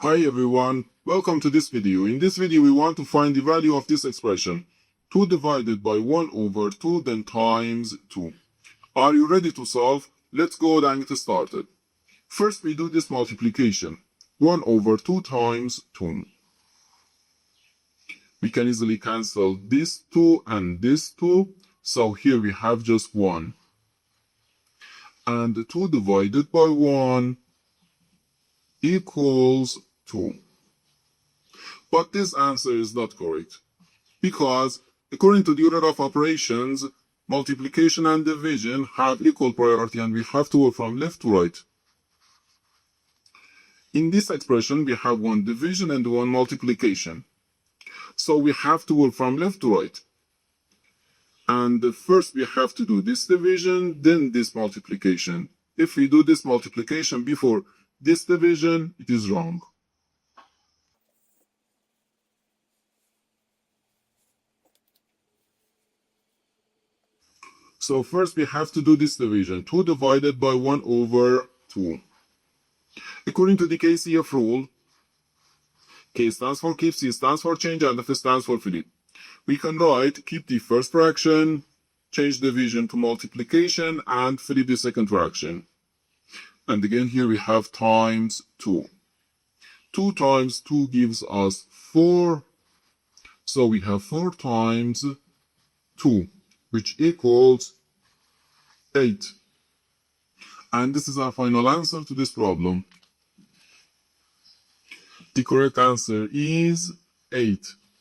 Hi everyone, welcome to this video. In this video we want to find the value of this expression 2 divided by 1 over 2 then times 2. Are you ready to solve? Let's go and get started. First we do this multiplication. 1 over 2 times 2. We can easily cancel this 2 and this 2, so here we have just 1. And 2 divided by 1 equals 2. But this answer is not correct, because according to the order of operations, multiplication and division have equal priority and we have to work from left to right. In this expression, we have one division and one multiplication. So we have to work from left to right. And first we have to do this division, then this multiplication. If we do this multiplication before this division, it is wrong. So first we have to do this division. 2 divided by 1 over 2. According to the KCF rule, K stands for keep, C stands for change, and F stands for flip. We can write keep the first fraction, change division to multiplication, and flip the second fraction. And again here we have times 2. 2 times 2 gives us 4. So we have 4 times 2, which equals 8. And this is our final answer to this problem. The correct answer is 8.